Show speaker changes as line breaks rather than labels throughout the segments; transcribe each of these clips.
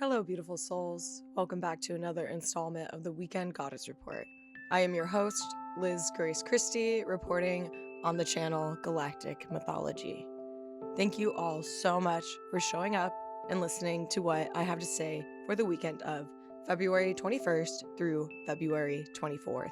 Hello, beautiful souls. Welcome back to another installment of the Weekend Goddess Report. I am your host, Liz Grace Christie, reporting on the channel Galactic Mythology. Thank you all so much for showing up and listening to what I have to say for the weekend of February 21st through February 24th.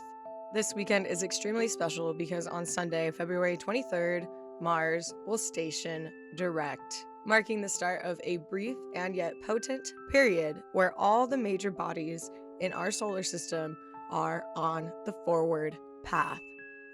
This weekend is extremely special because on Sunday, February 23rd, Mars will station direct, marking the start of a brief and yet potent period where all the major bodies in our solar system are on the forward path.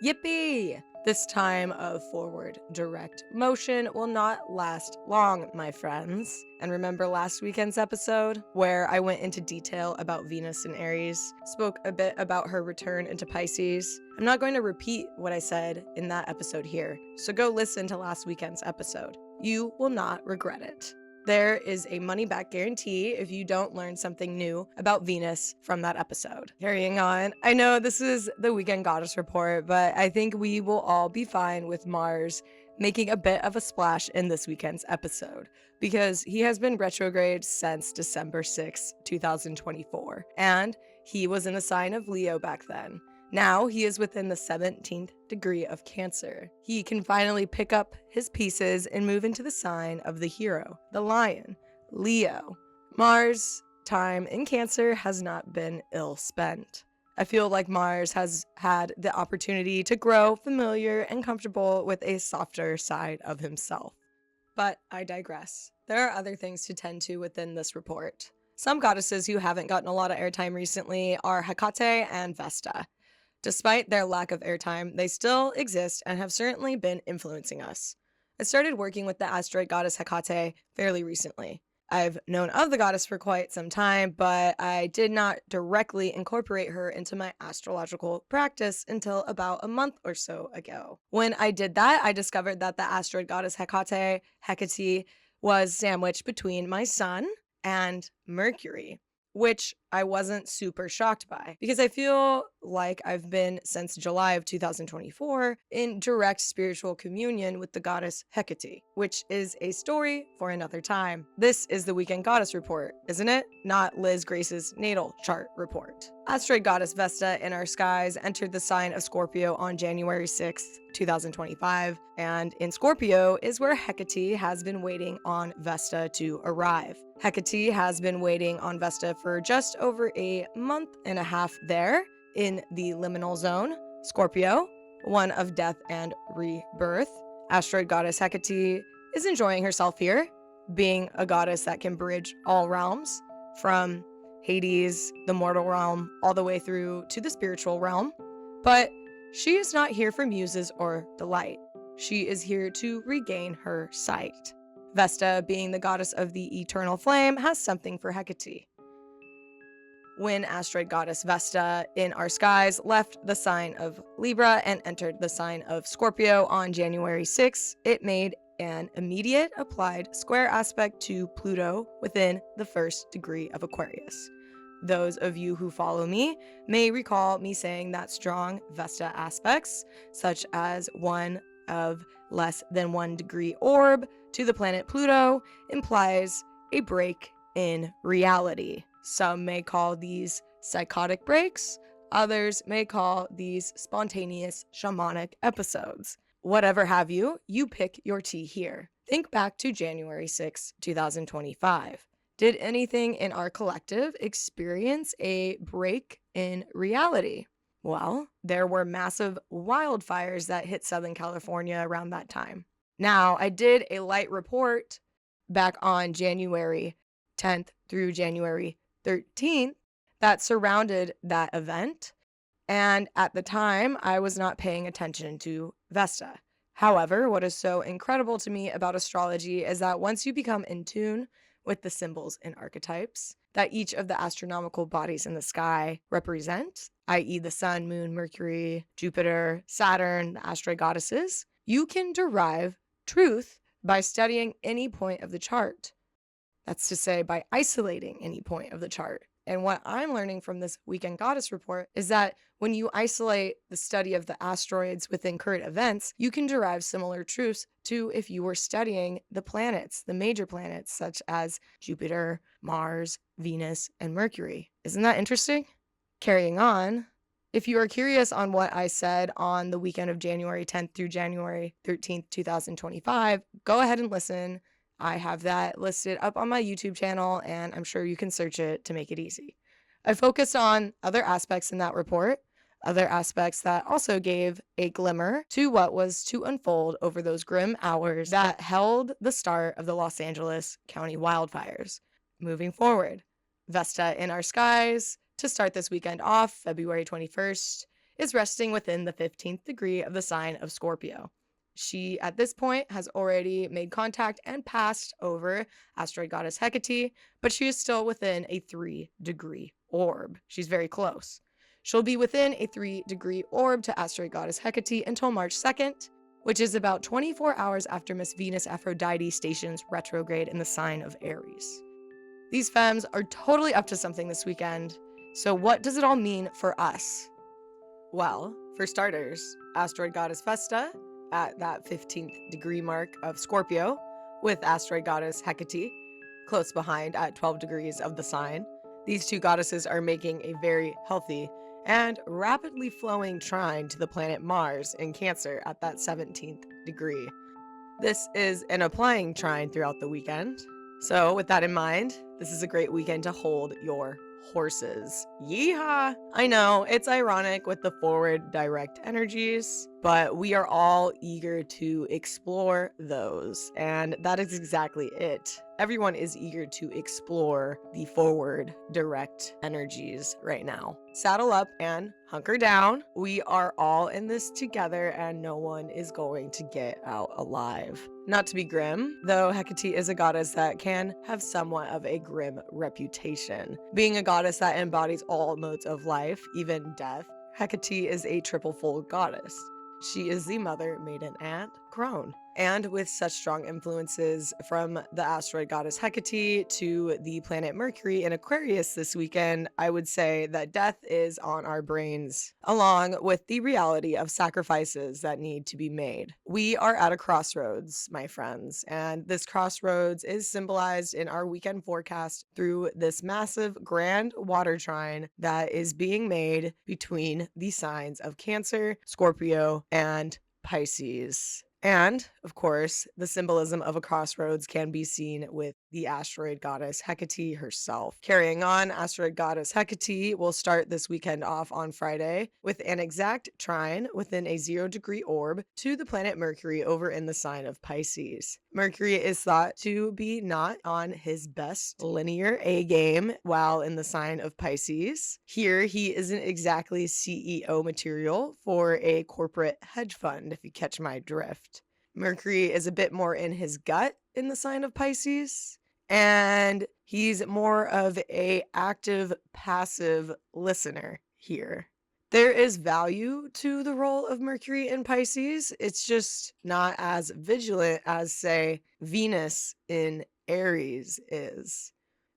Yippee! This time of forward direct motion will not last long, my friends. And remember last weekend's episode where I went into detail about Venus in Aries, spoke a bit about her return into Pisces? I'm not going to repeat what I said in that episode here, so go listen to last weekend's episode. You will not regret it. There is a money-back guarantee if you don't learn something new about Venus from that episode. Carrying on, I know this is the Weekend Goddess Report, but I think we will all be fine with Mars making a bit of a splash in this weekend's episode because he has been retrograde since December 6, 2024, and he was in the sign of Leo back then. Now he is within the 17th degree of Cancer. He can finally pick up his pieces and move into the sign of the hero, the lion, Leo. Mars' time in Cancer has not been ill spent. I feel like Mars has had the opportunity to grow familiar and comfortable with a softer side of himself. But I digress. There are other things to tend to within this report. Some goddesses who haven't gotten a lot of airtime recently are Hekate and Vesta. Despite their lack of airtime, they still exist and have certainly been influencing us. I started working with the asteroid goddess Hekate fairly recently. I've known of the goddess for quite some time, but I did not directly incorporate her into my astrological practice until about a month or so ago. When I did that, I discovered that the asteroid goddess Hekate, was sandwiched between my sun and Mercury, which I wasn't super shocked by because I feel like I've been since July of 2024 in direct spiritual communion with the goddess Hekate, which is a story for another time. This is the Weekend Goddess Report, isn't it? Not Liz Grace's natal chart report. Asteroid goddess Vesta in our skies entered the sign of Scorpio on January 6th, 2025, and in Scorpio is where Hekate has been waiting on Vesta to arrive. Hekate has been waiting on Vesta for just over a month and a half there in the liminal zone, Scorpio, one of death and rebirth. Asteroid goddess Hekate is enjoying herself here, being a goddess that can bridge all realms, from Hades, the mortal realm, all the way through to the spiritual realm. But she is not here for muses or delight. She is here to regain her sight. Vesta, being the goddess of the eternal flame, has something for Hekate. When asteroid goddess Vesta in our skies left the sign of Libra and entered the sign of Scorpio on January 6, it made an immediate applied square aspect to Pluto within the first degree of Aquarius. Those of you who follow me may recall me saying that strong Vesta aspects, such as one of less than 1 degree orb to the planet Pluto, implies a break in reality. Some may call these psychotic breaks, others may call these spontaneous shamanic episodes. Whatever have you, you pick your tea here. Think back to January 6, 2025. Did anything in our collective experience a break in reality? Well, there were massive wildfires that hit Southern California around that time. Now, I did a light report back on January 10th through January 13th that surrounded that event, and at the time, I was not paying attention to Vesta. However, what is so incredible to me about astrology is that once you become in tune with the symbols and archetypes that each of the astronomical bodies in the sky represent, i.e. the sun, moon, Mercury, Jupiter, Saturn, the asteroid goddesses, you can derive truth by studying any point of the chart. That's to say, by isolating any point of the chart. And what I'm learning from this Weekend Goddess report is that when you isolate the study of the asteroids within current events, you can derive similar truths to if you were studying the planets, the major planets such as Jupiter, Mars, Venus, and Mercury. Isn't that interesting? Carrying on, if you are curious on what I said on the weekend of January 10th through January 13th, 2025, go ahead and listen. I have that listed up on my YouTube channel, and I'm sure you can search it to make it easy. I focused on other aspects in that report, other aspects that also gave a glimmer to what was to unfold over those grim hours that held the start of the Los Angeles County wildfires. Moving forward, Vesta in our skies, to start this weekend off, February 21st, is resting within the 15th degree of the sign of Scorpio. She, at this point, has already made contact and passed over asteroid goddess Hekate, but she is still within a 3-degree orb. She's very close. She'll be within a 3-degree orb to asteroid goddess Hekate until March 2nd, which is about 24 hours after Miss Venus Aphrodite stations retrograde in the sign of Aries. These femmes are totally up to something this weekend, so what does it all mean for us? Well, for starters, asteroid goddess Vesta at that 15th degree mark of Scorpio, with asteroid goddess Hekate close behind at 12 degrees of the sign. These two goddesses are making a very healthy and rapidly flowing trine to the planet Mars in Cancer at that 17th degree. This is an applying trine throughout the weekend. So with that in mind, this is a great weekend to hold your horses. Yeehaw! I know, it's ironic with the forward direct energies, but we are all eager to explore those, and that is exactly it. Everyone is eager to explore the forward direct energies right now. Saddle up and hunker down. We are all in this together, and no one is going to get out alive. Not to be grim, though Hekate is a goddess that can have somewhat of a grim reputation. Being a goddess that embodies all modes of life, even death, Hekate is a triple-fold goddess. She is the mother, maiden, and crone. And with such strong influences from the asteroid goddess Hekate to the planet Mercury in Aquarius this weekend, I would say that death is on our brains, along with the reality of sacrifices that need to be made. We are at a crossroads, my friends, and this crossroads is symbolized in our weekend forecast through this massive grand water trine that is being made between the signs of Cancer, Scorpio, and Pisces. And, of course, the symbolism of a crossroads can be seen with the asteroid goddess Hekate herself. Carrying on, asteroid goddess Hekate will start this weekend off on Friday with an exact trine within a 0-degree orb to the planet Mercury over in the sign of Pisces. Mercury is thought to be not on his best linear A game while in the sign of Pisces. Here, he isn't exactly CEO material for a corporate hedge fund, if you catch my drift. Mercury is a bit more in his gut in the sign of Pisces, and he's more of a active, passive listener here. There is value to the role of Mercury in Pisces. It's just not as vigilant as, say, Venus in Aries is.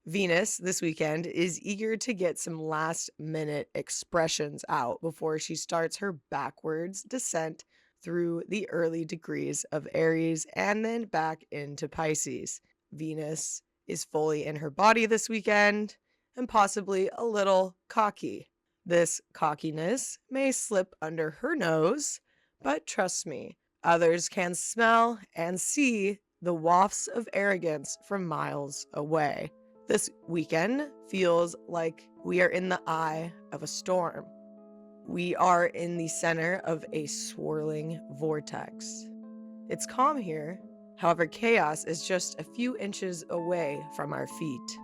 Venus this weekend is eager to get some last-minute expressions out before she starts her backwards descent through the early degrees of Aries and then back into Pisces. Venus is fully in her body this weekend and possibly a little cocky. This cockiness may slip under her nose, but trust me, others can smell and see the wafts of arrogance from miles away. This weekend feels like we are in the eye of a storm. We are in the center of a swirling vortex. It's calm here, however, chaos is just a few inches away from our feet.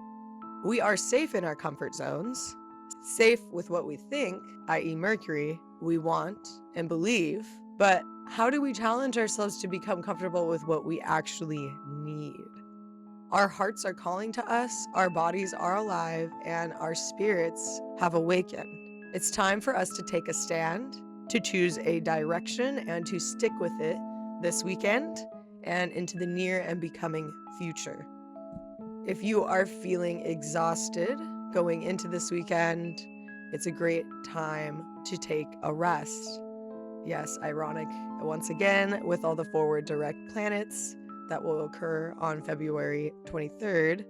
We are safe in our comfort zones, safe with what we think, i.e. Mercury, we want and believe, but how do we challenge ourselves to become comfortable with what we actually need? Our hearts are calling to us, our bodies are alive, and our spirits have awakened. It's time for us to take a stand, to choose a direction, and to stick with it this weekend and into the near and becoming future. If you are feeling exhausted, going into this weekend, it's a great time to take a rest. Yes, ironic once again with all the forward direct planets that will occur on February 23rd.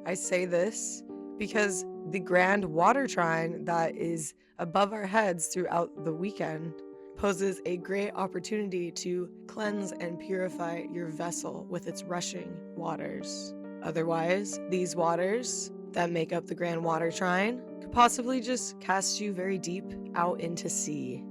I say this because the grand water trine that is above our heads throughout the weekend poses a great opportunity to cleanse and purify your vessel with its rushing waters. Otherwise, these waters that make up the grand water trine could possibly just cast you very deep out into sea.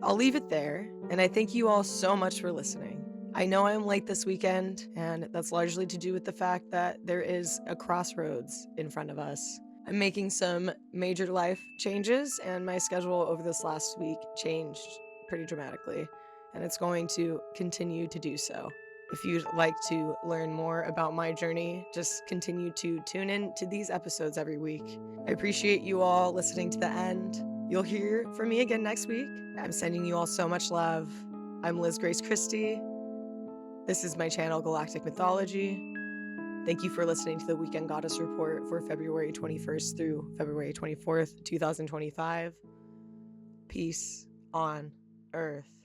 I'll leave it there, and I thank you all so much for listening. I know I'm late this weekend, and that's largely to do with the fact that there is a crossroads in front of us. I'm making some major life changes, and my schedule over this last week changed pretty dramatically, and it's going to continue to do so. If you'd like to learn more about my journey, just continue to tune in to these episodes every week. I appreciate you all listening to the end. You'll hear from me again next week. I'm sending you all so much love. I'm Liz Grace Christie. This is my channel, Galactic Mythology. Thank you for listening to the Weekend Goddess Report for February 21st through February 24th, 2025. Peace on Earth.